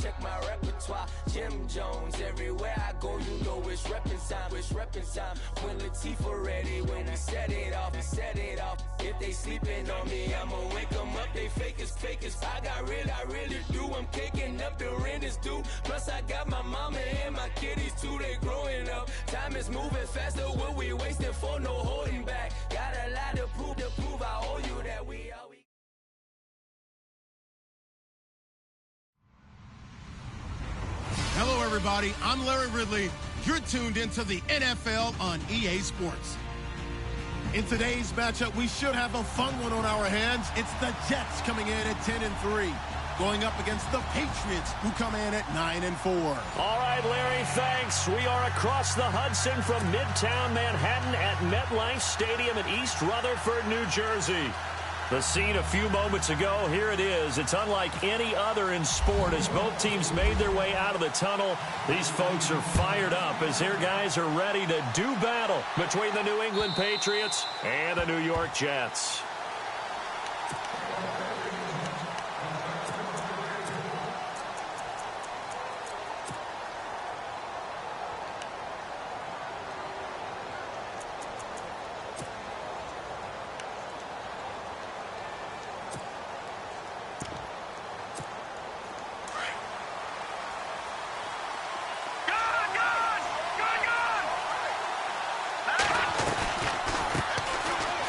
check my repertoire. Jim Jones, everywhere I go, you know it's reppin' time. It's reppin' time. When Latifah ready, when we set it off, we set it off. If they sleeping on me, I'ma wake them up. They fakers, fakers. I really do. I'm caking up, the rent is due. Plus I got my mama and my kiddies too. They growing up. Time is moving faster. What we wasting for? No holding back. Got a lot to prove. I owe you that we are. Hello, everybody. I'm Larry Ridley. You're tuned into the NFL on EA Sports. In today's matchup, we should have a fun one on our hands. It's the Jets coming in at 10-3, going up against the Patriots, who come in at 9-4. All right, Larry, thanks. We are across the Hudson from Midtown Manhattan at MetLife Stadium in East Rutherford, New Jersey. The scene a few moments ago, here it is. It's unlike any other in sport as both teams made their way out of the tunnel. These folks are fired up as their guys are ready to do battle between the New England Patriots and the New York Jets.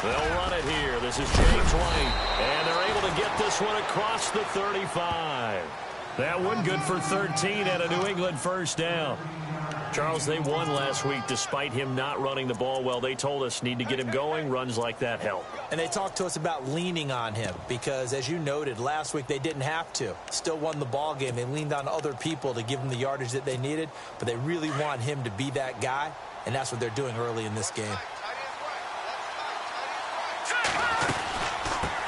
They'll run it here. This is James White, and they're able to get this one across the 35. That one good for 13 and a New England first down. Charles, they won last week despite him not running the ball well. They told us need to get him going. Runs like that help. And they talked to us about leaning on him because, as you noted, last week they didn't have to. Still won the ball game. They leaned on other people to give them the yardage that they needed, but they really want him to be that guy, and that's what they're doing early in this game.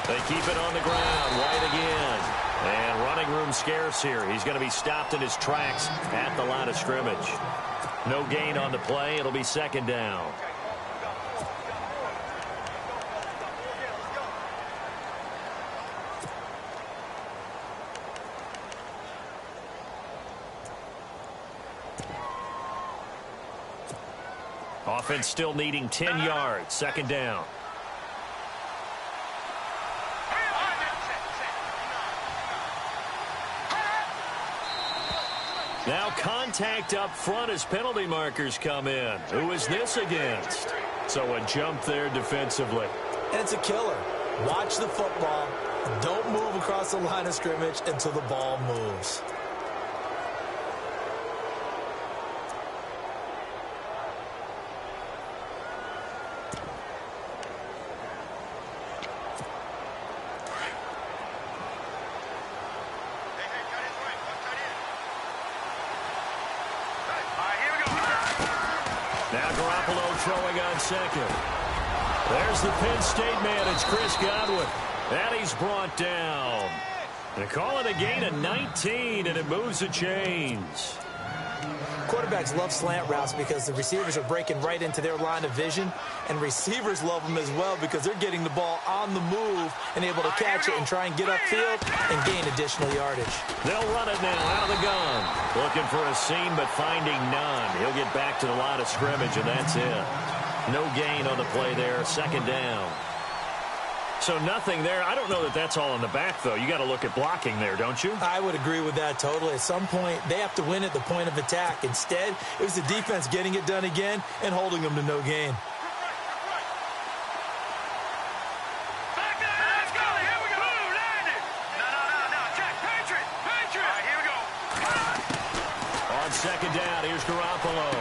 They keep it on the ground. White again. And running room scarce here. He's going to be stopped in his tracks at the line of scrimmage. No gain on the play. It'll be second down. Offense still needing 10 yards. Second down. Now contact up front as penalty markers come in. Who is this against? So a jump there defensively. And it's a killer. Watch the football. Don't move across the line of scrimmage until the ball moves. Now Garoppolo throwing on second. There's the Penn State man. It's Chris Godwin. And he's brought down. They call it a gain of 19, and it moves the chains. Quarterbacks love slant routes because the receivers are breaking right into their line of vision, and receivers love them as well because they're getting the ball on the move and able to catch it and try and get upfield and gain additional yardage. They'll run it now out of the gun. Looking for a seam, but finding none. He'll get back to the line of scrimmage, and that's it. No gain on the play there. Second down. So nothing there. I don't know that that's all in the back, though. You got to look at blocking there, don't you? I would agree with that totally. At some point, they have to win at the point of attack. Instead, it was the defense getting it done again and holding them to no gain. On second down, here's Garoppolo.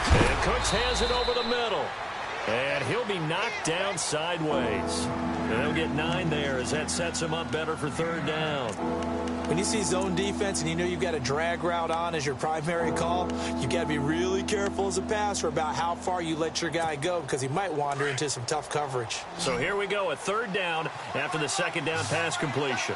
And Cooks has it over the middle. And he'll be knocked down sideways. And they'll get 9 there as that sets him up better for third down. When you see zone defense and you know you've got a drag route on as your primary call, you've got to be really careful as a passer about how far you let your guy go because he might wander into some tough coverage. So here we go, a third down after the second down pass completion.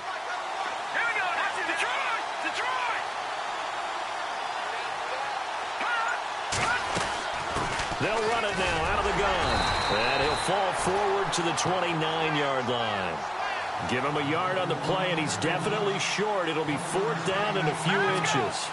They'll run it now out of the gun. And he'll fall forward to the 29-yard line. Give him a yard on the play, and he's definitely short. It'll be 4th down and a few inches.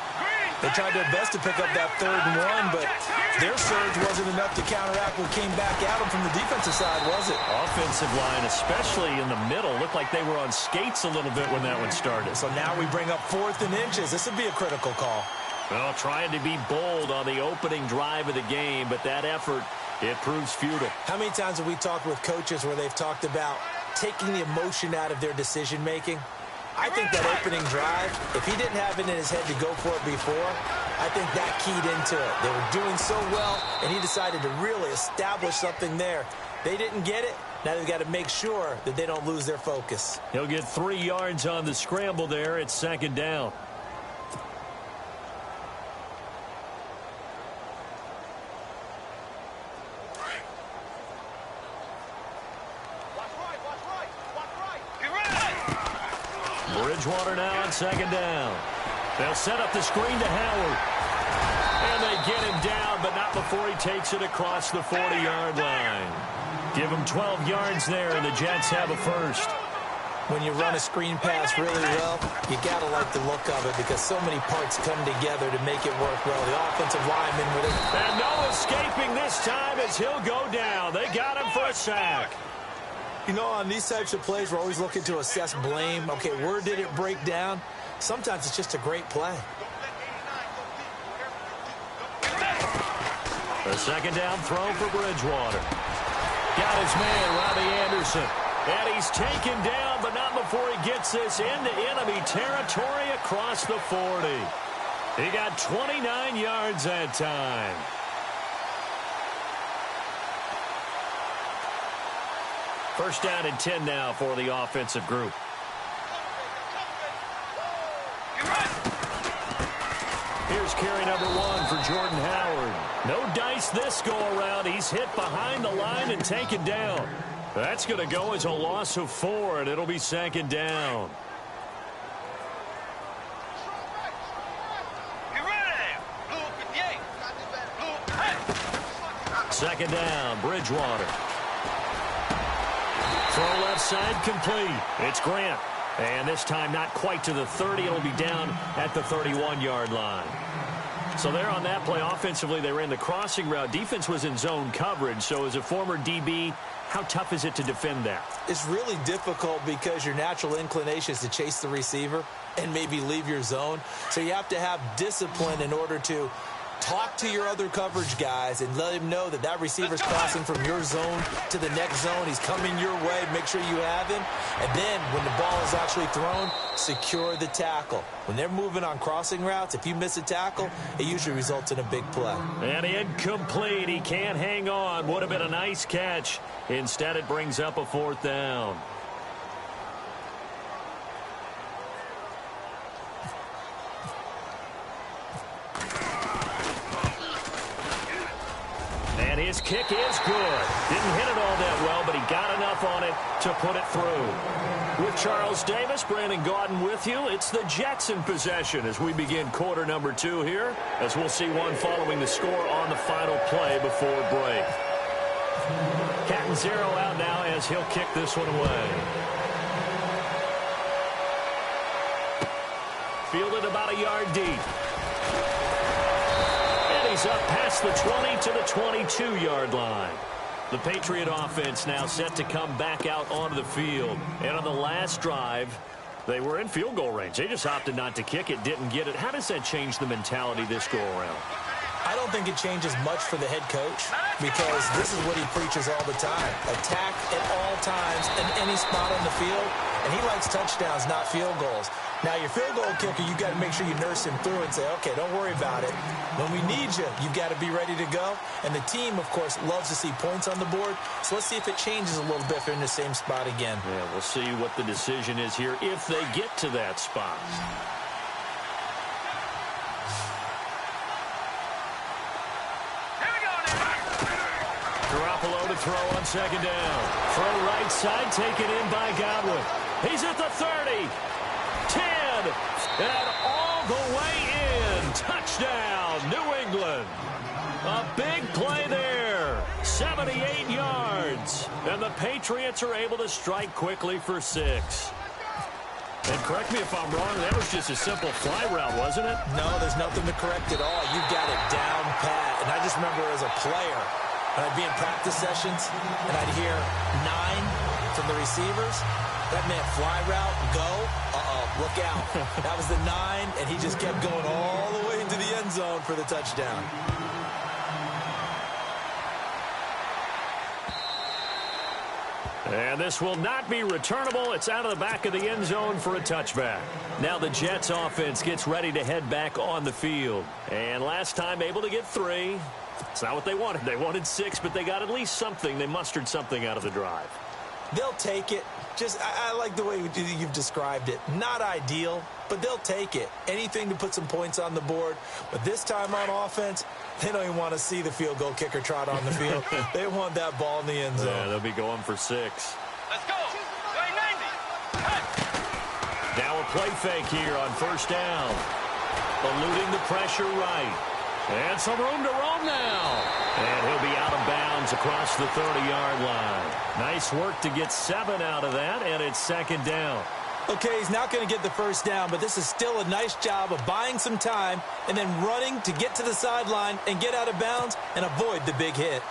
They tried their best to pick up that 3rd and 1, but their surge wasn't enough to counteract what came back at them from the defensive side, was it? Offensive line, especially in the middle, looked like they were on skates a little bit when that one started. So now we bring up 4th and inches. This would be a critical call. Well, trying to be bold on the opening drive of the game, but that effort, it proves futile. How many times have we talked with coaches where they've talked about taking the emotion out of their decision-making? I think that opening drive, if he didn't have it in his head to go for it before, I think that keyed into it. They were doing so well, and he decided to really establish something there. They didn't get it. Now they've got to make sure that they don't lose their focus. He'll get 3 yards on the scramble there. It's 2nd down. Bridgewater now on 2nd down. They'll set up the screen to Howard. And they get him down, but not before he takes it across the 40-yard line. Give him 12 yards there, and the Jets have a first. When you run a screen pass really well, you got to like the look of it because so many parts come together to make it work well. The offensive lineman with it. And no escaping this time as he'll go down. They got him for a sack. You know, on these types of plays, we're always looking to assess blame. Okay, where did it break down? Sometimes it's just a great play. A 2nd down throw for Bridgewater. Got his man, Robbie Anderson. And he's taken down, but not before he gets this into enemy territory across the 40. He got 29 yards that time. First down and 10 now for the offensive group. Here's carry number 1 for Jordan Howard. No dice this go-around. He's hit behind the line and taken down. That's going to go as a loss of 4, and it'll be 2nd down. Second down, Bridgewater. Throw left side complete. It's Grant. And this time not quite to the 30. It'll be down at the 31-yard line. So there on that play, offensively, they ran the crossing route. Defense was in zone coverage. So as a former DB, how tough is it to defend that? It's really difficult because your natural inclination is to chase the receiver and maybe leave your zone. So you have to have discipline in order to talk to your other coverage guys and let him know that that receiver's crossing from your zone to the next zone. He's coming your way. Make sure you have him. And then when the ball is actually thrown, secure the tackle. When they're moving on crossing routes, if you miss a tackle, it usually results in a big play. And incomplete. He can't hang on. Would have been a nice catch. Instead, it brings up a 4th down. And his kick is good. Didn't hit it all that well, but he got enough on it to put it through. With Charles Davis, Brandon Gaudin with you. It's the Jets in possession as we begin quarter number 2 here, as we'll see one following the score on the final play before break. Catanzaro out now as he'll kick this one away. Fielded about a yard deep. He's up past the 20 to the 22-yard line. The Patriot offense now set to come back out onto the field. And on the last drive, they were in field goal range. They just opted not to kick it, didn't get it. How does that change the mentality this go-around? I don't think it changes much for the head coach because this is what he preaches all the time. Attack at all times in any spot on the field. And he likes touchdowns, not field goals. Now, your field goal kicker, you got to make sure you nurse him through and say, okay, don't worry about it. When we need you, you've got to be ready to go. And the team, of course, loves to see points on the board. So let's see if it changes a little bit if they're in the same spot again. Yeah, we'll see what the decision is here if they get to that spot. Garoppolo to throw on 2nd down. Throw right side, taken in by Godwin. He's at the 30. 10, and all the way in. Touchdown, New England. A big play there. 78 yards. And the Patriots are able to strike quickly for 6. And correct me if I'm wrong, that was just a simple fly route, wasn't it? No, there's nothing to correct at all. You got it down pat. And I just remember as a player, when I'd be in practice sessions, and I'd hear 9 from the receivers. That meant fly route, go, look out. That was the 9, and he just kept going all the way into the end zone for the touchdown. And this will not be returnable. It's out of the back of the end zone for a touchback. Now the Jets offense gets ready to head back on the field. And last time able to get 3. It's not what they wanted. They wanted 6, but they got at least something. They mustered something out of the drive. They'll take it. I like the way you've described it. Not ideal, but they'll take it. Anything to put some points on the board. But this time on offense, they don't even want to see the field goal kicker trot on the field. They want that ball in the end zone. Yeah, they'll be going for 6. Let's go. Play 90. Hey. Now a play fake here on first down. Eluding the pressure right. And some room to roam now. And he'll be out of bounds across the 30-yard line. Nice work to get 7 out of that, and it's second down. Okay, he's not going to get the first down, but this is still a nice job of buying some time and then running to get to the sideline and get out of bounds and avoid the big hit.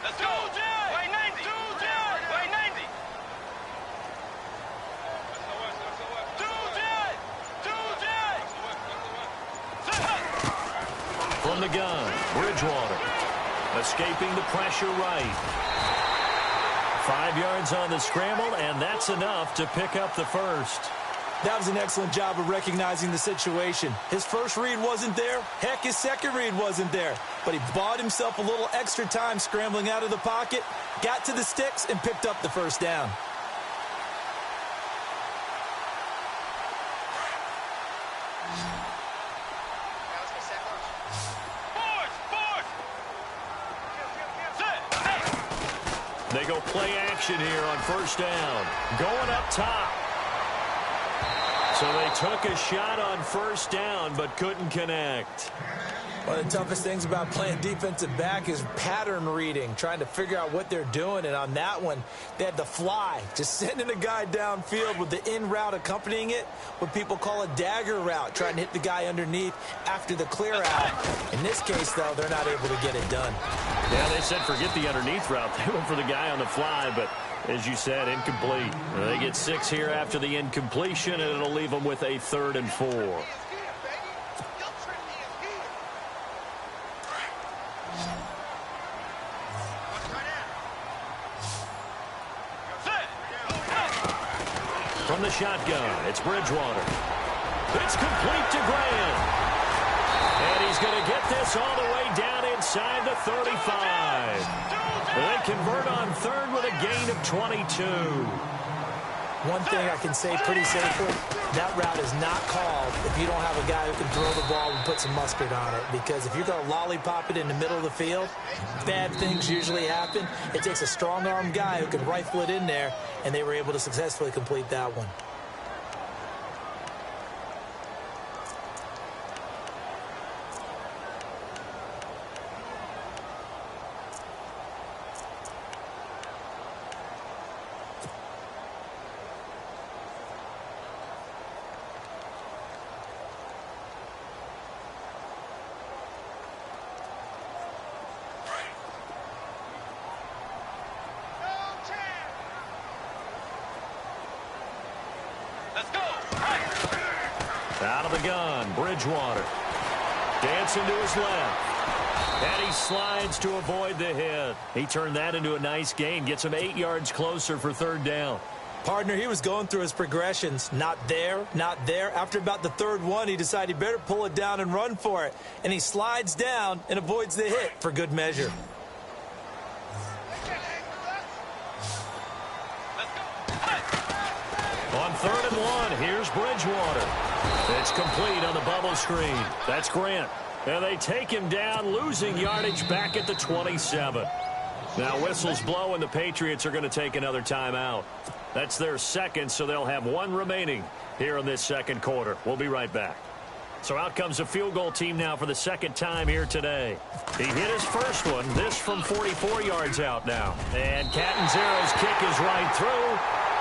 Let's go. Play 90. Play 90. From the gun, Bridgewater. Escaping the pressure right. 5 yards on the scramble, and that's enough to pick up the first. That was an excellent job of recognizing the situation. His first read wasn't there. Heck, his second read wasn't there. But he bought himself a little extra time scrambling out of the pocket, got to the sticks, and picked up the first down. They go play action here on first down. Going up top. So they took a shot on first down but couldn't connect. One of the toughest things about playing defensive back is pattern reading, trying to figure out what they're doing. And on that one, they had the fly, just sending a guy downfield with the in route accompanying it, what people call a dagger route, trying to hit the guy underneath after the clear out. In this case, though, they're not able to get it done. Yeah, they said forget the underneath route. They went for the guy on the fly, but as you said, incomplete. They get 6 here after the incompletion, and it'll leave them with a 3rd and 4. From the shotgun, it's Bridgewater. It's complete to Graham. And he's going to get this all the way down inside the 35. They convert on 3rd with a gain of 22. One thing I can say pretty safely, that route is not called if you don't have a guy who can throw the ball and put some mustard on it. Because if you're going to lollipop it in the middle of the field, bad things usually happen. It takes a strong-arm guy who can rifle it in there, and they were able to successfully complete that one. Out of the gun, Bridgewater. Dancing to his left. And he slides to avoid the hit. He turned that into a nice gain. Gets him 8 yards closer for 3rd down. Partner, he was going through his progressions. Not there, not there. After about the 3rd one, he decided he better pull it down and run for it. And he slides down and avoids the hit for good measure. On 3rd and 1, here's Bridgewater. It's complete on the bubble screen. That's Grant. And they take him down, losing yardage back at the 27. Now whistles blow and the Patriots are going to take another timeout. That's their second, so they'll have one remaining here in this second quarter. We'll be right back. So out comes a field goal team now for the second time here today. He hit his first one, this from 44 yards out now. And Catanzaro's kick is right through,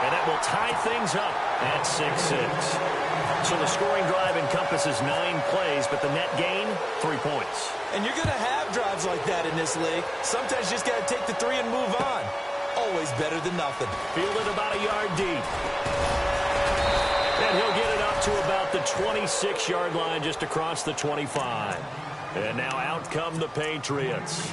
and that will tie things up at 6-6. So the scoring drive encompasses 9 plays, but the net gain, 3 points. And you're going to have drives like that in this league. Sometimes you just got to take the 3 and move on. Always better than nothing. Fielded about a yard deep. And he'll get it up to about the 26-yard line, just across the 25. And now out come the Patriots.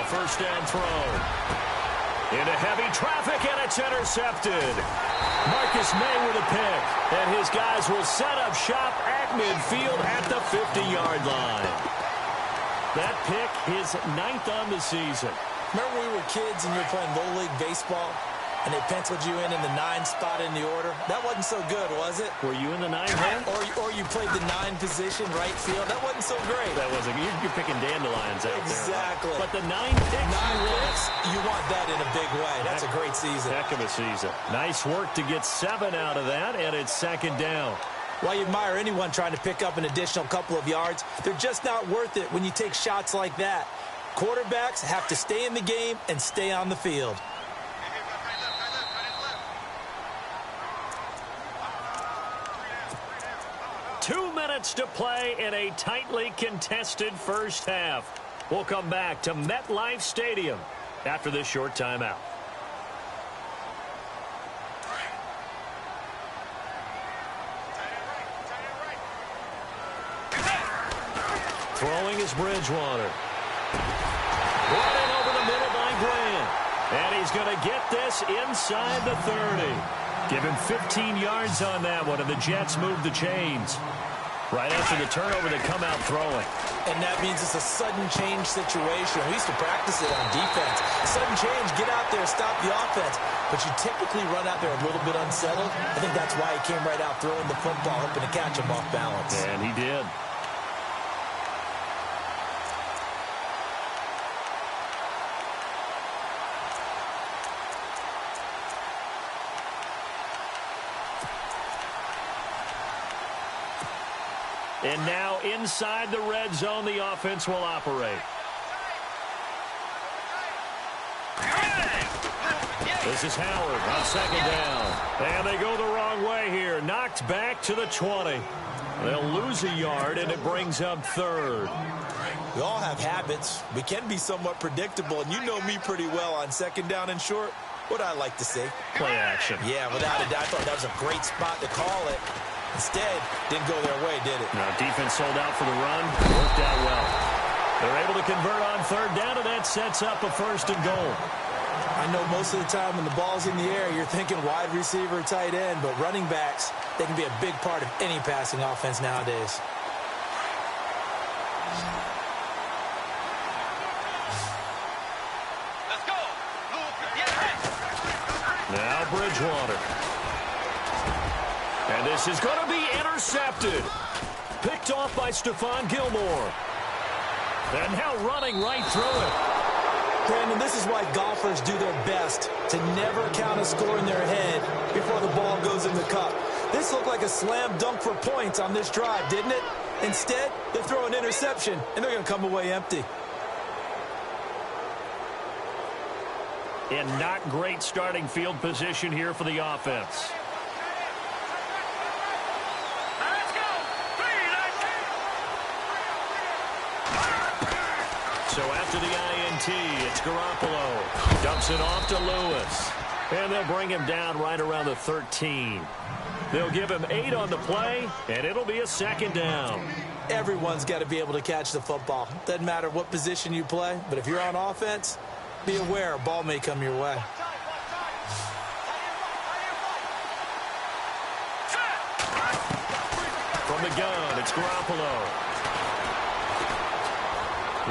First down throw. Into heavy traffic, and it's intercepted. Marcus May with a pick. And his guys will set up shop at midfield at the 50-yard line. That pick, his 9th on the season. Remember when we were kids and you were playing Little League Baseball, and they penciled you in the 9 spot in the order? That wasn't so good, was it? Were you in the 9 hole? Or you played the 9 position, right field. That wasn't so great. That wasn't. You're picking dandelions out exactly. there. Right? But the 9 picks. 9 picks, you want that in a big way. That's a great season. Heck of a season. Nice work to get 7 out of that, and it's second down. While you admire anyone trying to pick up an additional couple of yards, they're just not worth it when you take shots like that. Quarterbacks have to stay in the game and stay on the field. To play in a tightly contested first half. We'll come back to MetLife Stadium after this short timeout. Throwing is Bridgewater. Running over the middle by Grant. And he's going to get this inside the 30. Give him 15 yards on that one, and the Jets move the chains. Right after the turnover, they come out throwing. And that means it's a sudden change situation. We used to practice it on defense. Sudden change, get out there, stop the offense. But you typically run out there a little bit unsettled. I think that's why he came right out throwing the football, hoping to catch him off balance. And he did. And now inside the red zone, the offense will operate. This is Howard on second down. And they go the wrong way here. Knocked back to the 20. They'll lose a yard, and it brings up 3rd. We all have habits. We can be somewhat predictable, and you know me pretty well on second down and short. What I like to see? Play action. Yeah, without a doubt. I thought that was a great spot to call it. Instead, didn't go their way, did it? Now, defense sold out for the run. Worked out well. They're able to convert on 3rd down, and that sets up a 1st and goal. I know most of the time when the ball's in the air, you're thinking wide receiver, tight end, but running backs, they can be a big part of any passing offense nowadays. Let's go. Now Bridgewater. And this is going to be intercepted. Picked off by Stephon Gilmore. And now running right through it. Brandon, this is why golfers do their best to never count a score in their head before the ball goes in the cup. This looked like a slam dunk for points on this drive, didn't it? Instead, they throw an interception, and they're going to come away empty. And not great starting field position here for the offense. So after the INT, it's Garoppolo. Dumps it off to Lewis. And they'll bring him down right around the 13. They'll give him 8 on the play, and it'll be a 2nd down. Everyone's got to be able to catch the football. Doesn't matter what position you play, but if you're on offense, be aware a ball may come your way. gun. It's Garoppolo.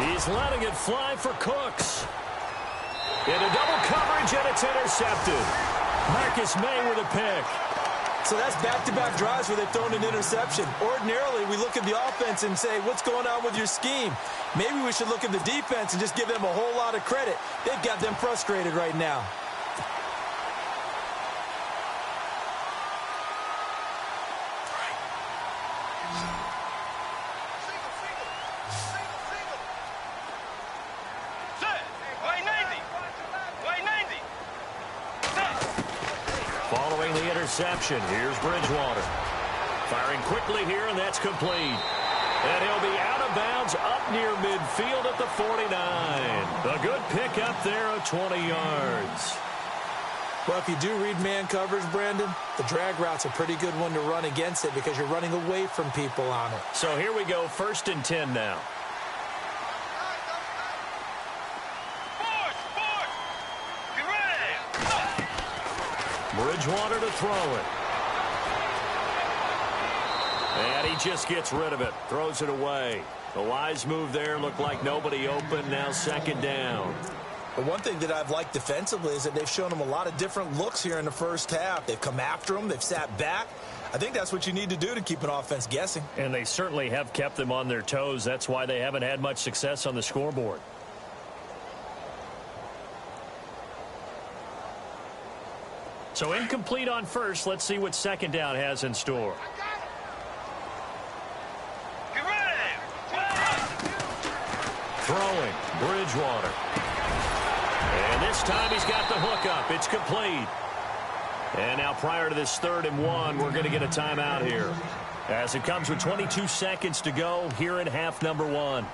He's letting it fly for Cooks. Into double coverage, and it's intercepted. Marcus May with a pick. So that's back-to-back drives where they've thrown an interception. Ordinarily, we look at the offense and say, what's going on with your scheme? Maybe we should look at the defense and just give them a whole lot of credit. They've got them frustrated right now. Following the interception, here's Bridgewater. Firing quickly here, and that's complete. And he'll be out of bounds up near midfield at the 49. A good pick up there of 20 yards. Well, if you do read man coverage, Brandon, the drag route's a pretty good one to run against it because you're running away from people on it. So here we go, 1st and 10 now. Bridgewater to throw it. And he just gets rid of it. Throws it away. The wise move there. Looked like nobody open. Now 2nd down. But one thing that I've liked defensively is that they've shown them a lot of different looks here in the first half. They've come after them. They've sat back. I think that's what you need to do to keep an offense guessing. And they certainly have kept them on their toes. That's why they haven't had much success on the scoreboard. So incomplete on first. Let's see what 2nd down has in store. Throwing, Bridgewater. And this time he's got the hook up. It's complete. And now prior to this 3rd and 1, we're going to get a timeout here. As it comes with 22 seconds to go here in half number 1.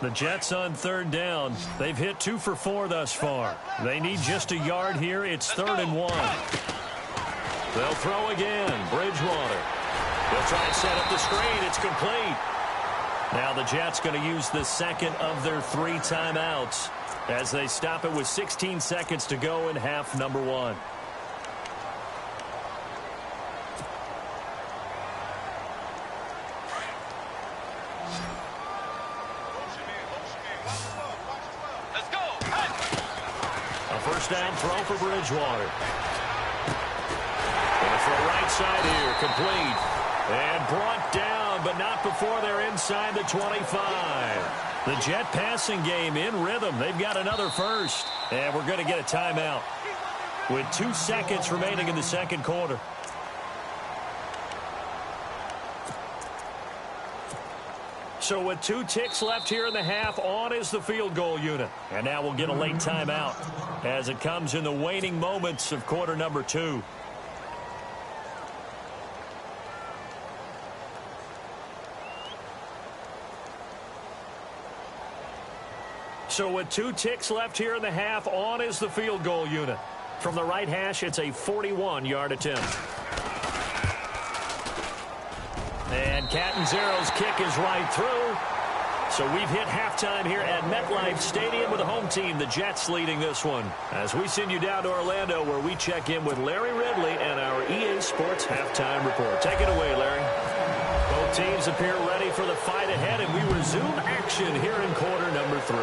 The Jets on 3rd down. They've hit 2 for 4 thus far. They need just a yard here. It's 3rd and 1. They'll throw again. Bridgewater. They'll try and set up the screen. It's complete. Now the Jets going to use the 2nd of their 3 timeouts as they stop it with 16 seconds to go in half number 1. Down throw for Bridgewater. And for a right side here, complete. And brought down, but not before they're inside the 25. The Jet passing game in rhythm. They've got another first. And we're going to get a timeout with 2 seconds remaining in the 2nd quarter. So with 2 ticks left here in the half, on is the field goal unit. And now we'll get a late timeout as it comes in the waning moments of quarter number 2. So with 2 ticks left here in the half, on is the field goal unit. From the right hash, it's a 41-yard attempt. And Catanzaro's kick is right through. So we've hit halftime here at MetLife Stadium with the home team, the Jets, leading this one. As we send you down to Orlando, where we check in with Larry Ridley and our EA Sports halftime report. Take it away, Larry. Both teams appear ready for the fight ahead, and we resume action here in quarter number 3.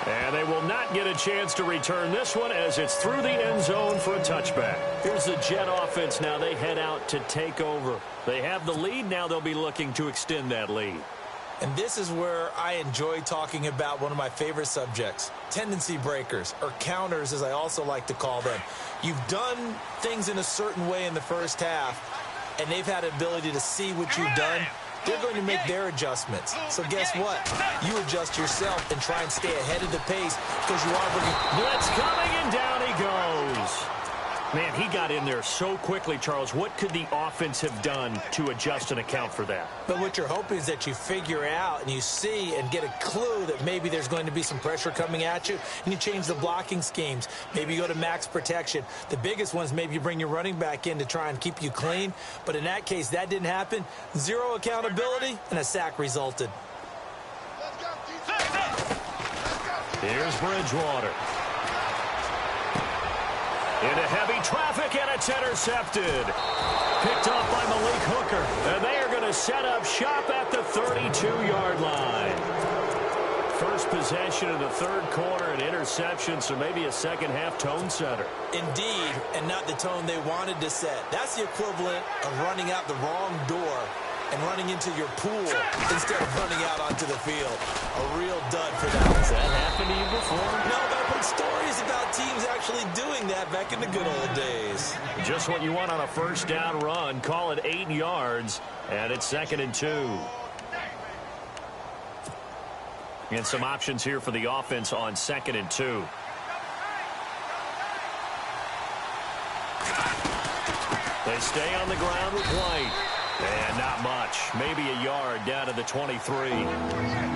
And they will not get a chance to return this one as it's through the end zone for a touchback. Here's the Jet offense now. They head out to take over. They have the lead. Now they'll be looking to extend that lead. And this is where I enjoy talking about one of my favorite subjects, tendency breakers, or counters as I also like to call them. You've done things in a certain way in the first half, and they've had an ability to see what you've done. They're going to make their adjustments. So guess what? You adjust yourself and try and stay ahead of the pace because you are looking. Blitz coming, and down he goes. Man, he got in there so quickly, Charles. What could the offense have done to adjust and account for that? But what you're hoping is that you figure out and you see and get a clue that maybe there's going to be some pressure coming at you, and you change the blocking schemes. Maybe you go to max protection. The biggest one is maybe you bring your running back in to try and keep you clean. But in that case, that didn't happen. Zero accountability, and a sack resulted. Here's Bridgewater. Into heavy traffic, and it's intercepted. Picked off by Malik Hooker. And they are going to set up shop at the 32-yard line. First possession of the third quarter, an interception, so maybe a second-half tone setter. Indeed, and not the tone they wanted to set. That's the equivalent of running out the wrong door and running into your pool instead of running out onto the field. A real dud for that. Has that happened to you before? No, but I've heard stories about teams actually doing that back in the good old days. Just what you want on a first down run. Call it 8 yards, and it's 2nd and 2. And some options here for the offense on 2nd and 2. They stay on the ground with White. And not much. Maybe a yard down to the 23.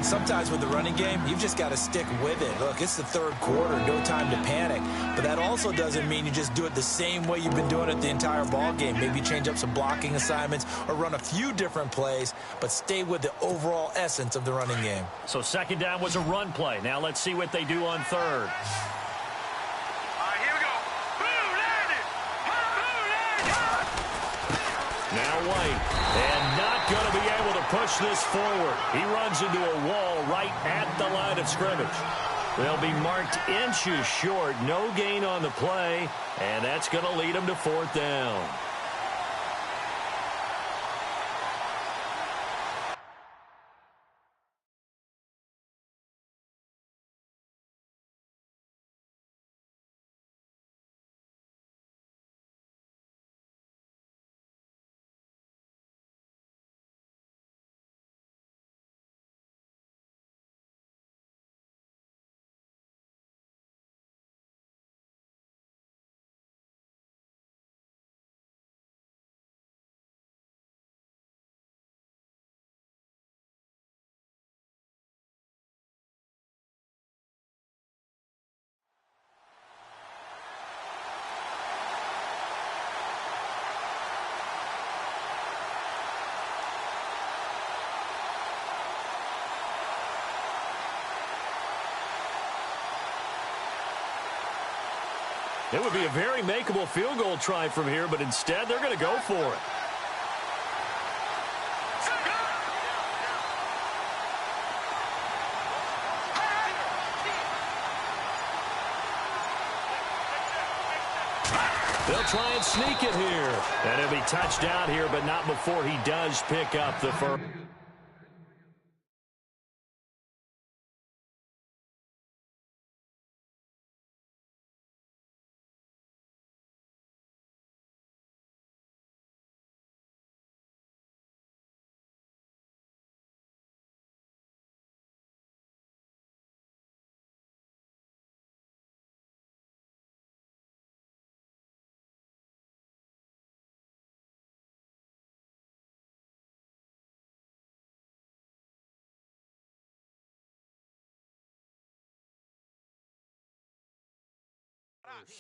Sometimes with the running game, you've just got to stick with it. Look, it's the third quarter, no time to panic. But that also doesn't mean you just do it the same way you've been doing it the entire ball game. Maybe change up some blocking assignments or run a few different plays, but stay with the overall essence of the running game. So second down was a run play. Now let's see what they do on third. Now White, and not going to be able to push this forward. He runs into a wall right at the line of scrimmage. They'll be marked inches short, no gain on the play, and that's going to lead them to 4th down. It would be a very makeable field goal try from here, but instead they're going to go for it. They'll try and sneak it here. And he'll be touched down here, but not before he does pick up the first.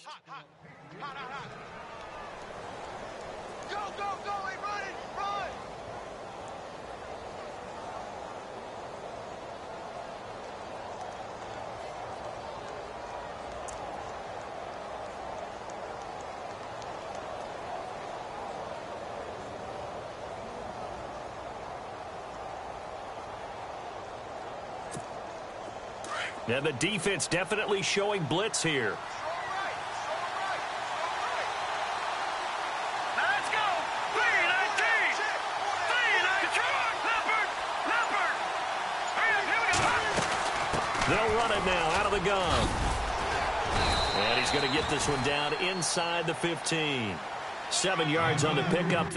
Hot. Go, hey, run! Now the defense definitely showing blitz here. They'll run it now out of the gun. And he's going to get this one down inside the 15. 7 yards on the pickup.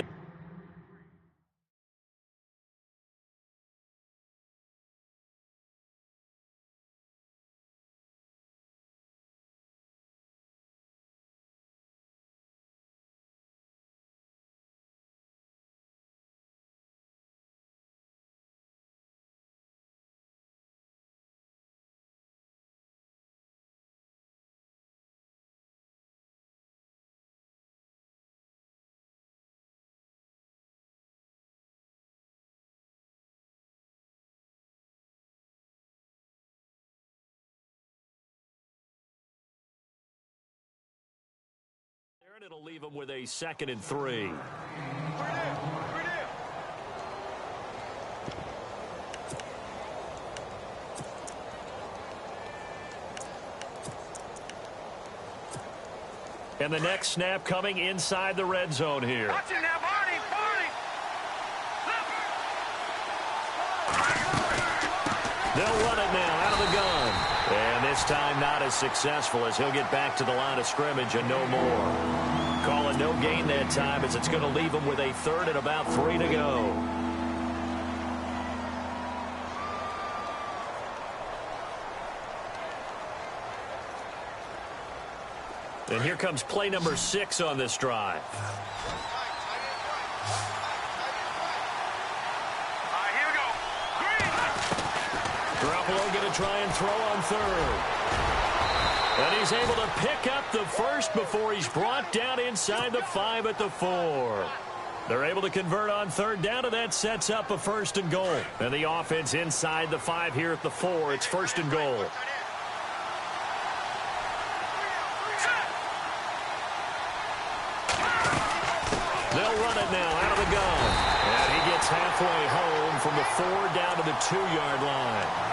It'll leave him with a 2nd and 3. And the next snap coming inside the red zone here. Watch it now, Barney, Barney. They'll run it now out of the gun. And this time not as successful as he'll get back to the line of scrimmage and no more. Calling no gain that time as it's going to leave him with a 3rd and about 3 to go. And here comes play number 6 on this drive. All right, here we go. Green. Garoppolo going to try and throw on 3rd. And he's able to pick up the 1st before he's brought down inside the 5 at the 4. They're able to convert on 3rd down, and that sets up a 1st and goal. And the offense inside the 5 here at the 4. It's 1st and goal. They'll run it now out of the gun. And he gets halfway home from the 4 down to the 2-yard line.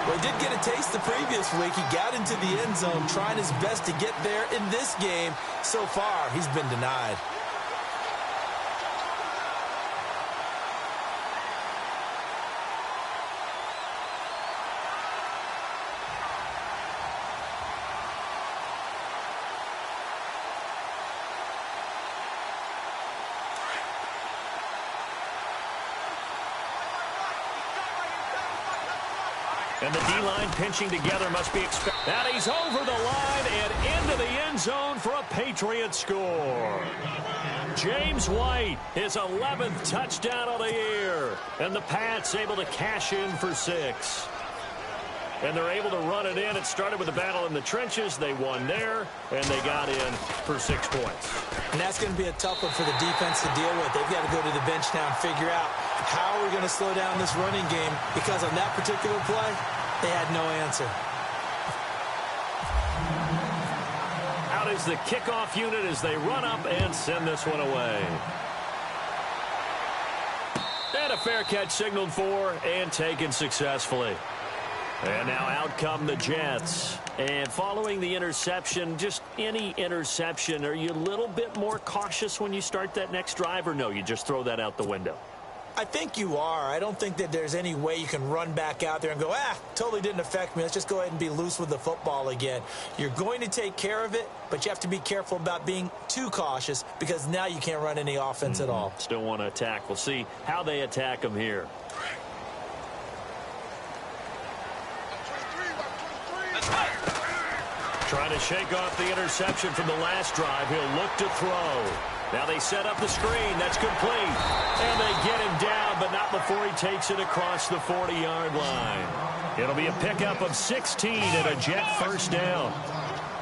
Well, he did get a taste the previous week. He got into the end zone trying his best to get there in this game. So far, he's been denied. And the D-line pinching together must be expected. And he's over the line and into the end zone for a Patriots score. James White, his 11th touchdown of the year. And the Pats able to cash in for 6. And they're able to run it in. It started with a battle in the trenches. They won there, and they got in for 6 points. And that's going to be a tough one for the defense to deal with. They've got to go to the bench now and figure out how are we going to slow down this running game, because on that particular play, they had no answer. Out is the kickoff unit as they run up and send this one away. And a fair catch signaled for and taken successfully. And now out come the Jets. And following the interception, just any interception, are you a little bit more cautious when you start that next drive, or no, you just throw that out the window? I think you are. I don't think that there's any way you can run back out there and go, totally didn't affect me. Let's just go ahead and be loose with the football again. You're going to take care of it, but you have to be careful about being too cautious, because now you can't run any offense at all. Still want to attack. We'll see how they attack them here. Trying to shake off the interception from the last drive. He'll look to throw. Now they set up the screen. That's complete. And they get him down, but not before he takes it across the 40-yard line. It'll be a pickup of 16 and a Jet 1st down.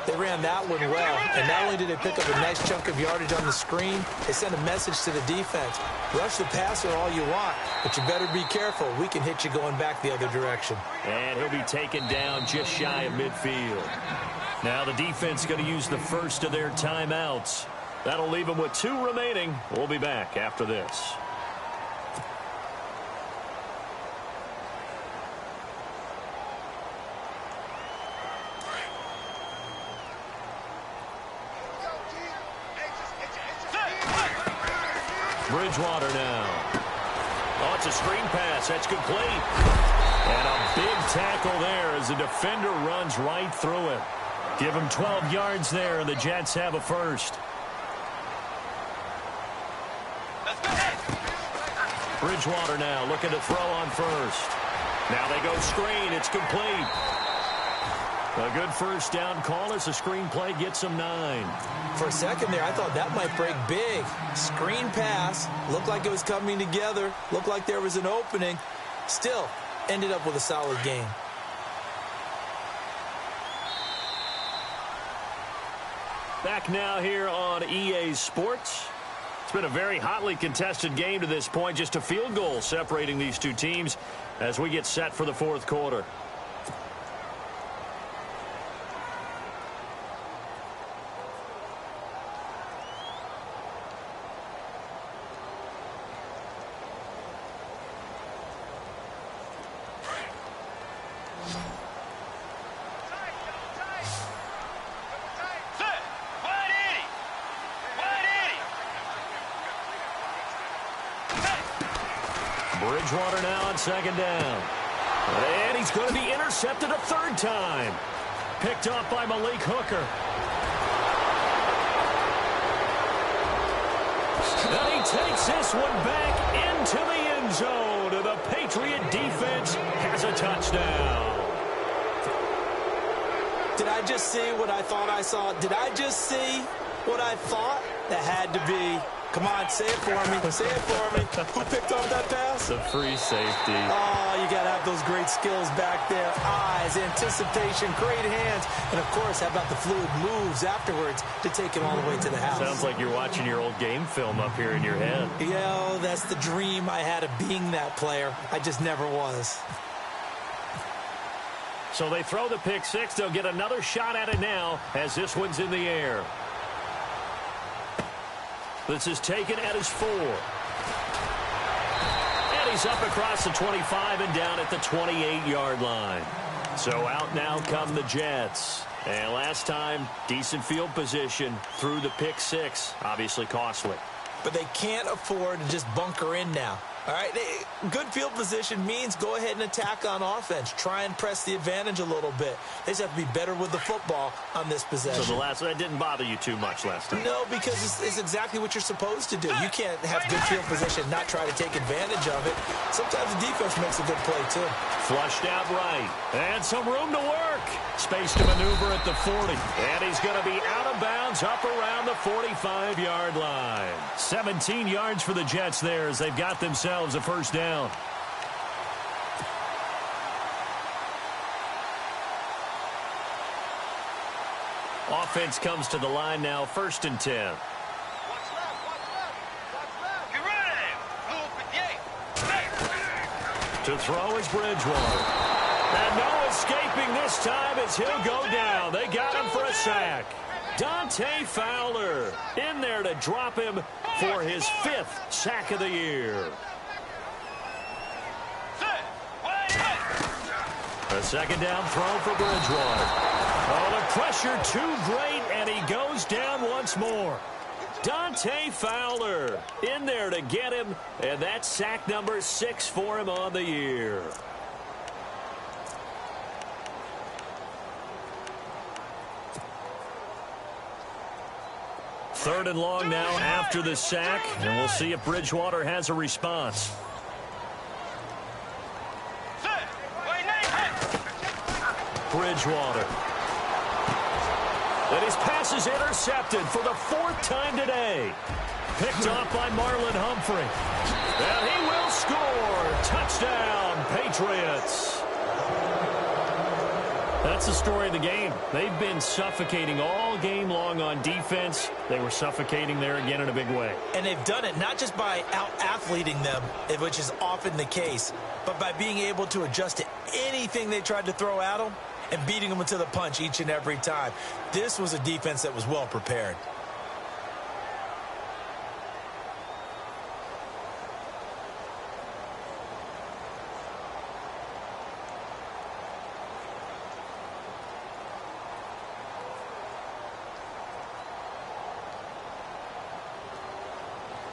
They ran that one well, and not only did they pick up a nice chunk of yardage on the screen, they sent a message to the defense. Rush the passer all you want, but you better be careful. We can hit you going back the other direction. And he'll be taken down just shy of midfield. Now the defense going to use the first of their timeouts. That'll leave them with 2 remaining. We'll be back after this. Bridgewater now. Oh, it's a screen pass. That's complete. And a big tackle there as the defender runs right through it. Give him 12 yards there, and the Jets have a first. Bridgewater now looking to throw on first. Now they go screen. It's complete. A good first down call as the screen play gets them 9. For a second there, I thought that might break big. Screen pass. Looked like it was coming together. Looked like there was an opening. Still, ended up with a solid game. Back now here on EA Sports. It's been a very hotly contested game to this point. Just a field goal separating these two teams as we get set for the 4th quarter. Bridgewater now on second down. And he's going to be intercepted a third time. Picked off by Malik Hooker. And he takes this one back into the end zone. The Patriot defense has a touchdown. Did I just see what I thought I saw? Did I just see what I thought? That had to be. Come on, say it for me. Say it for me. Who picked off that pass? The free safety. Oh, you got to have those great skills back there. Eyes, anticipation, great hands. And, of course, how about the fluid moves afterwards to take him all the way to the house? Sounds like you're watching your old game film up here in your head. Yeah, that's the dream I had of being that player. I just never was. So they throw the pick six. They'll get another shot at it now as this one's in the air. This is taken at his 4. And he's up across the 25 and down at the 28-yard line. So out now come the Jets. And last time, decent field position through the pick six. Obviously costly. But they can't afford to just bunker in now. All right, good field position means go ahead and attack on offense. Try and press the advantage a little bit. They just have to be better with the football on this possession. So that didn't bother you too much last time? No, because it's exactly what you're supposed to do. You can't have good field position and not try to take advantage of it. Sometimes the defense makes a good play, too. Flushed out right. And some room to work. Space to maneuver at the 40. And he's going to be out of bounds up around the 45-yard line. 17 yards for the Jets there as they've got themselves a first down. Offense comes to the line now, 1st and 10. Get ready. To throw is Bridgewater. And no escaping this time as he'll go down. They got him for a sack. Dante Fowler in there to drop him for his 5th sack of the year. A second down throw for Bridgewater. Oh, the pressure too great, and he goes down once more. Dante Fowler in there to get him, and that's sack number 6 for him on the year. Third and long now after the sack, and we'll see if Bridgewater has a response. Bridgewater. And his pass is intercepted for the 4th time today. Picked off by Marlon Humphrey. And he will score. Touchdown, Patriots. That's the story of the game. They've been suffocating all game long on defense. They were suffocating there again in a big way. And they've done it not just by out-athleting them, which is often the case, but by being able to adjust to anything they tried to throw at them and beating them to the punch each and every time. This was a defense that was well prepared.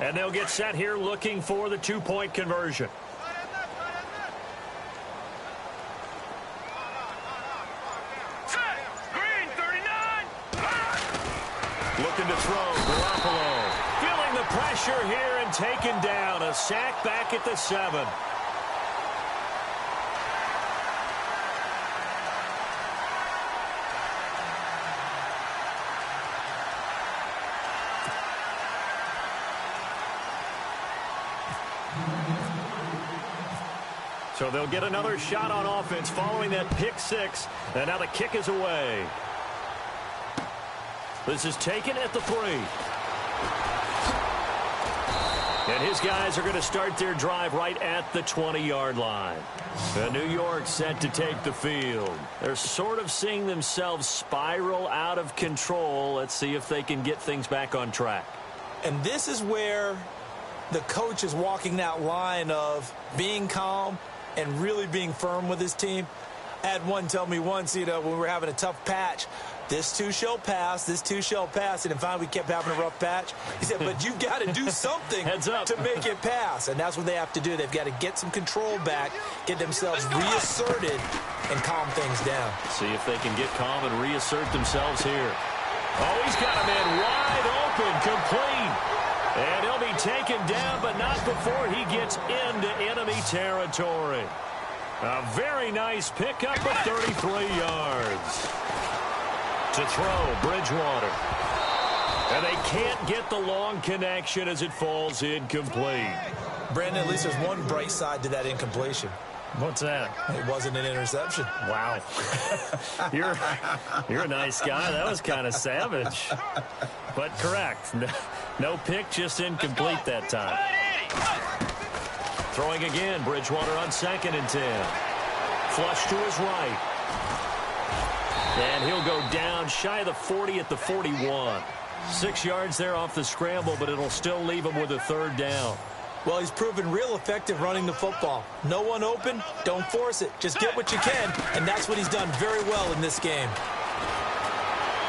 And they'll get set here looking for the 2-point conversion. Green 39. Looking to throw, Garoppolo. Feeling the pressure here and taken down. A sack back at the 7. So they'll get another shot on offense following that pick 6. And now the kick is away. This is taken at the 3. And his guys are going to start their drive right at the 20-yard line. And New York set to take the field. They're sort of seeing themselves spiral out of control. Let's see if they can get things back on track. And this is where the coach is walking that line of being calm and really being firm with his team. I had one tell me once, when we were having a tough patch, this too shall pass, this too shall pass. And finally, we kept having a rough patch. He said, but you got to do something Heads up to make it pass. And that's what they have to do. They've got to get some control back, get themselves reasserted, and calm things down. See if they can get calm and reassert themselves here. Oh, he's got a man wide open, complete. And he'll be taken down, but not before he gets into enemy territory. A very nice pickup of 33 yards. To throw, Bridgewater. And they can't get the long connection as it falls incomplete. Brandon, at least there's one bright side to that incompletion. What's that? It wasn't an interception. Wow. You're a nice guy. That was kind of savage. But correct. No pick, just incomplete that time. Throwing again, Bridgewater on 2nd and 10. Flush to his right. And he'll go down shy of the 40 at the 41. 6 yards there off the scramble, but it'll still leave him with a 3rd down. Well, he's proven real effective running the football. No one open, don't force it. Just get what you can, and that's what he's done very well in this game.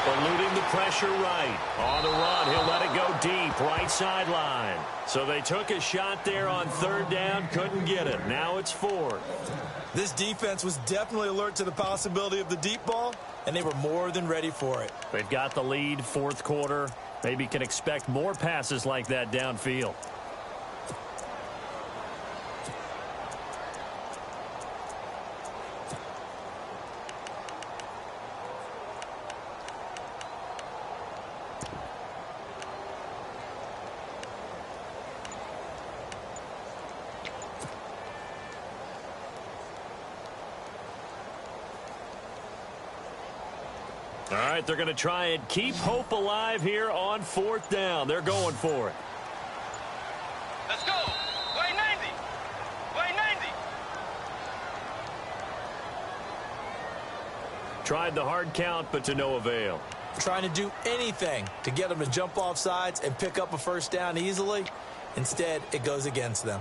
Eluding the pressure right. On the run, he'll let it go deep, right sideline. So they took a shot there on 3rd down, couldn't get it. Now it's 4th. This defense was definitely alert to the possibility of the deep ball, and they were more than ready for it. They've got the lead, 4th quarter. Maybe can expect more passes like that downfield. All right, they're going to try and keep hope alive here on 4th down. They're going for it. Let's go. Way 90. Way 90. Tried the hard count, but to no avail. Trying to do anything to get them to jump off sides and pick up a 1st down easily. Instead, it goes against them.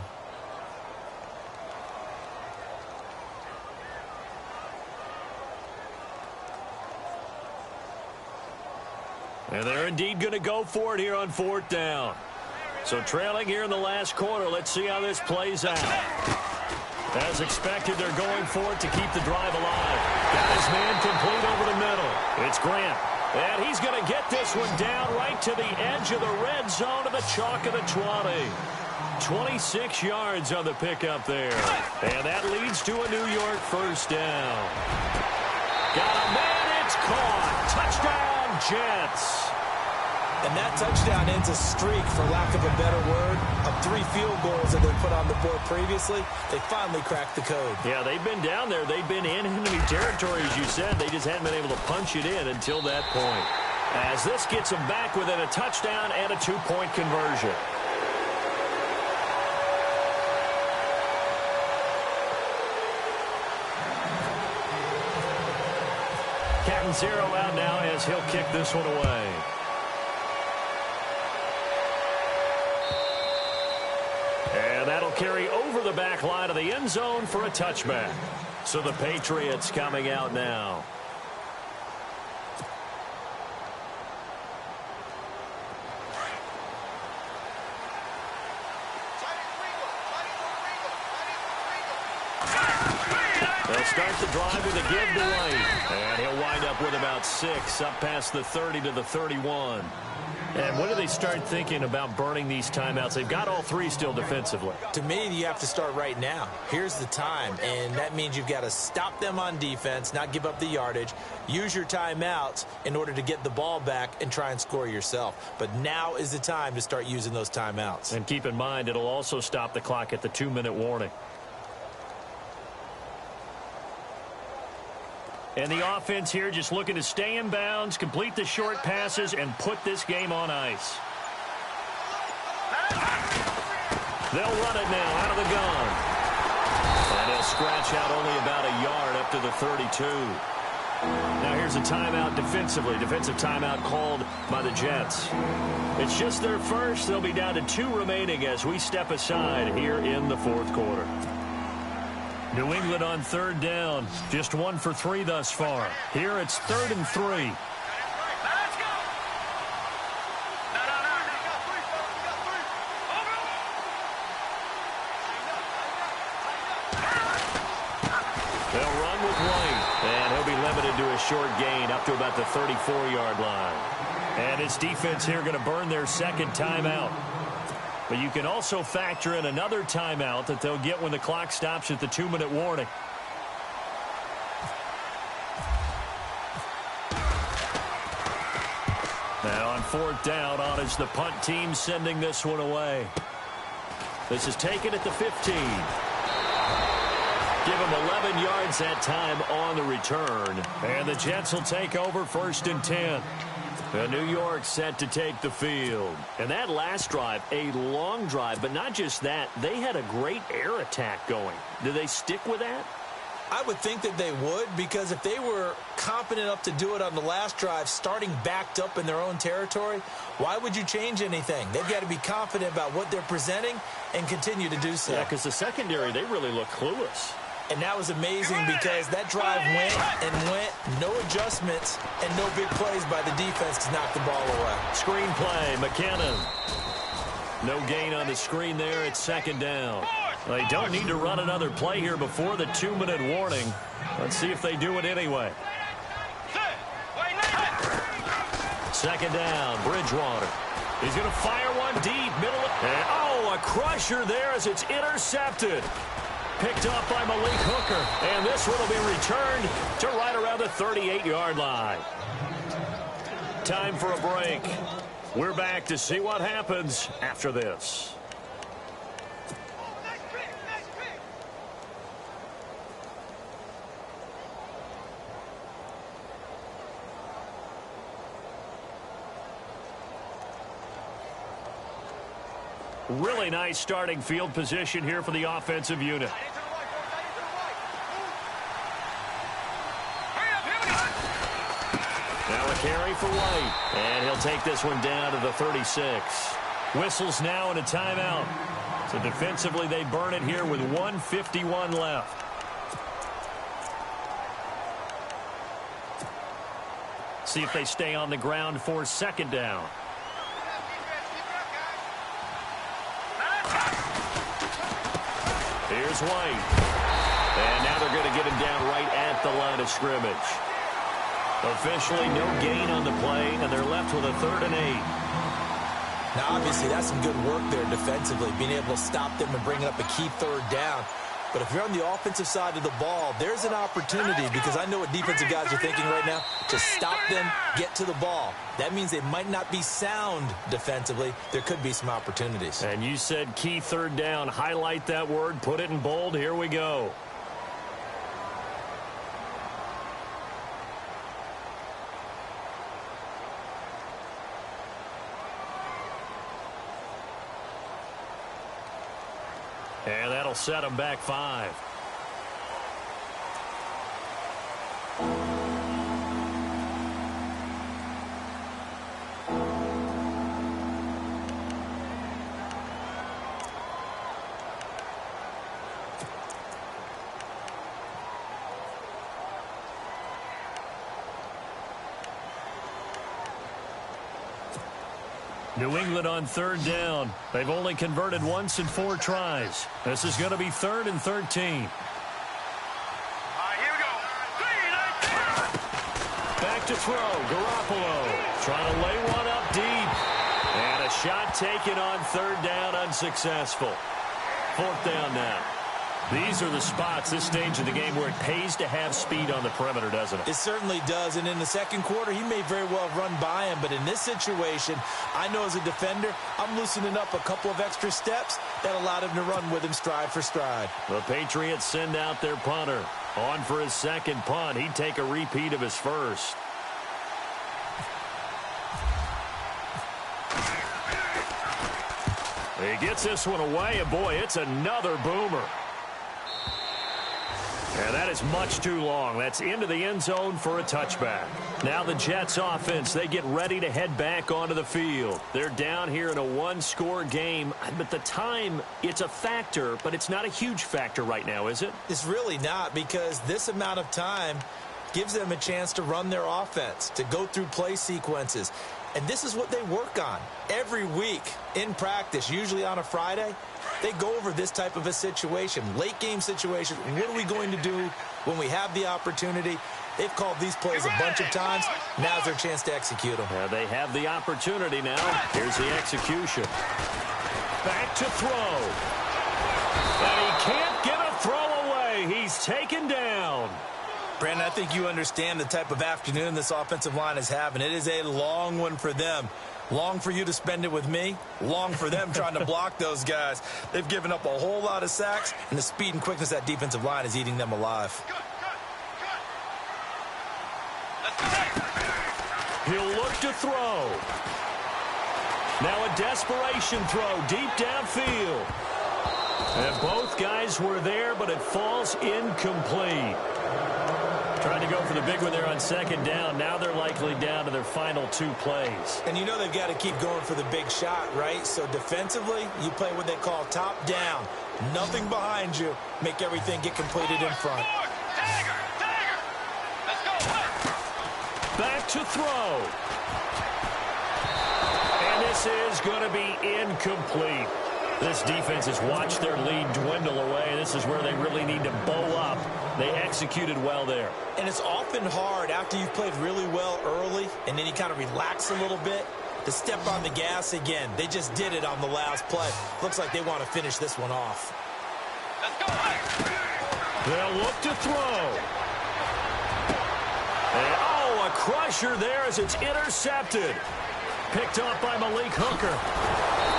And they're indeed going to go for it here on 4th down. So trailing here in the last quarter. Let's see how this plays out. As expected, they're going for it to keep the drive alive. Got his man complete over the middle. It's Grant. And he's going to get this one down right to the edge of the red zone of the chalk of the 20. 26 yards on the pickup there. And that leads to a New York 1st down. Got a man, it's caught. Touchdown, Jets. And that touchdown ends a streak, for lack of a better word, of 3 field goals that they put on the board previously. They finally cracked the code. Yeah, they've been down there. They've been in enemy territory, as you said. They just hadn't been able to punch it in until that point. As this gets them back within a touchdown and a 2-point conversion. Captain Zero out now as he'll kick this one away. And that'll carry over the back line of the end zone for a touchback. So the Patriots coming out now. They'll start the drive with a give to White. And he'll wind up with about 6 up past the 30 to the 31. And when do they start thinking about burning these timeouts? They've got all 3 still defensively. To me, you have to start right now. Here's the time, and that means you've got to stop them on defense, not give up the yardage, use your timeouts in order to get the ball back and try and score yourself. But now is the time to start using those timeouts. And keep in mind, it'll also stop the clock at the 2-minute warning. And the offense here just looking to stay in bounds, complete the short passes, and put this game on ice. They'll run it now out of the gun. And he'll scratch out only about a yard up to the 32. Now here's a timeout defensively. Defensive timeout called by the Jets. It's just their first. They'll be down to 2 remaining as we step aside here in the 4th quarter. New England on 3rd down. Just 1 for 3 thus far. Here it's 3rd and 3. short gain up to about the 34-yard line. And his defense here going to burn their second timeout. But you can also factor in another timeout that they'll get when the clock stops at the 2-minute warning. Now on fourth down, on is the punt team sending this one away. This is taken at the 15. Give him 11 yards that time on the return. And the Jets will take over 1st and 10. New York set to take the field. And that last drive, a long drive, but not just that. They had a great air attack going. Do they stick with that? I would think that they would, because if they were confident enough to do it on the last drive, starting backed up in their own territory, why would you change anything? They've got to be confident about what they're presenting and continue to do so. Yeah, because the secondary, they really look clueless. And that was amazing because that drive went and went, no adjustments, and no big plays by the defense to knock the ball away. Screen play, McKinnon. No gain on the screen there. It's 2nd down. They don't need to run another play here before the 2-minute warning. Let's see if they do it anyway. 2nd down, Bridgewater. He's going to fire one deep, middle. And, a crusher there as it's intercepted. Picked up by Malik Hooker. And this one will be returned to right around the 38-yard line. Time for a break. We're back to see what happens after this. Really nice starting field position here for the offensive unit. Now a carry for White. And he'll take this one down to the 36. Whistles now and a timeout. So defensively they burn it here with 1:51 left. See if they stay on the ground for 2nd down. Here's White. And now they're going to get him down right at the line of scrimmage. Officially no gain on the play, and they're left with a 3rd and 8. Now, obviously, that's some good work there defensively, being able to stop them and bring up a key 3rd down. But if you're on the offensive side of the ball, there's an opportunity, because I know what defensive guys are thinking right now, to stop them, get to the ball. That means they might not be sound defensively. There could be some opportunities. And you said key 3rd down. Highlight that word, put it in bold. Here we go. And that'll set them back 5. New England on 3rd down. They've only converted once in 4 tries. This is going to be 3rd and 13. Here we go. Back to throw. Garoppolo trying to lay one up deep. And a shot taken on 3rd down, unsuccessful. 4th down now. These are the spots, this stage of the game, where it pays to have speed on the perimeter, doesn't it? It certainly does, and in the 2nd quarter, he may very well have run by him, but in this situation, I know as a defender, I'm loosening up a couple of extra steps that allowed him to run with him stride for stride. The Patriots send out their punter. On for his 2nd punt. He'd take a repeat of his 1st. He gets this one away, and boy, it's another boomer. And that is much too long. That's into the end zone for a touchback. Now the Jets offense, they get ready to head back onto the field. They're down here in a 1-score game. But the time, it's a factor, but it's not a huge factor right now, is it? It's really not, because this amount of time gives them a chance to run their offense, to go through play sequences. And this is what they work on every week in practice, usually on a Friday. They go over this type of a situation, late game situation. What are we going to do when we have the opportunity? They've called these plays a bunch of times. Now's their chance to execute them. Yeah, they have the opportunity now. Here's the execution. Back to throw. And he can't get a throw away. He's taken down. Brandon, I think you understand the type of afternoon this offensive line is having. It is a long one for them. Long for you to spend it with me. Long for them trying to block those guys. They've given up a whole lot of sacks, and the speed and quickness of that defensive line is eating them alive. He'll look to throw. Now a desperation throw deep downfield. And both guys were there, but it falls incomplete. Trying to go for the big one there on second down. Now they're likely down to their final 2 plays. And you know they've got to keep going for the big shot, right? So defensively, you play what they call top down. Nothing behind you. Make everything get completed in front. Back to throw. And this is going to be incomplete. This defense has watched their lead dwindle away. This is where they really need to bow up. They executed well there. And it's often hard after you've played really well early and then you kind of relax a little bit to step on the gas again. They just did it on the last play. Looks like they want to finish this one off. They'll look to throw. And, oh, a crusher there as it's intercepted. Picked up by Malik Hooker.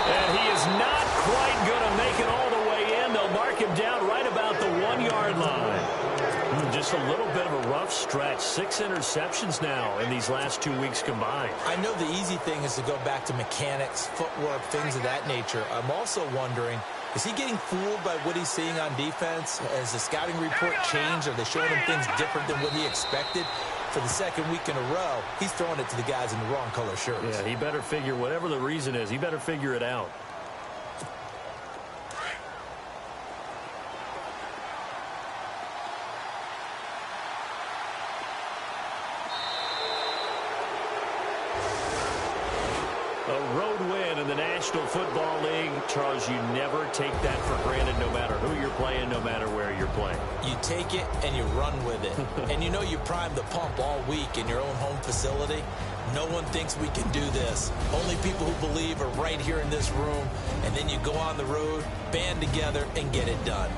And he is not quite going to make it all the way in. They'll mark him down right about the 1-yard line. Just a little bit of a rough stretch. 6 interceptions now in these last 2 weeks combined. I know the easy thing is to go back to mechanics, footwork, things of that nature. I'm also wondering, is he getting fooled by what he's seeing on defense? Has the scouting report changed? Are they showing him things different than what he expected? For the second week in a row, he's throwing it to the guys in the wrong color shirts. Yeah, he better figure, whatever the reason is, he better figure it out. A road win in the National Football League. Charles, you never take that for granted no matter who you're playing, no matter where you're playing. You take it and you run with it. And you know you primed the pump all week in your own home facility. No one thinks we can do this. Only people who believe are right here in this room. And then you go on the road, band together, and get it done.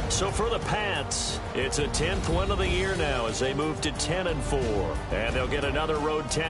So for the Pats, it's a 10th win of the year now as they move to 10-4. And they'll get another road 10.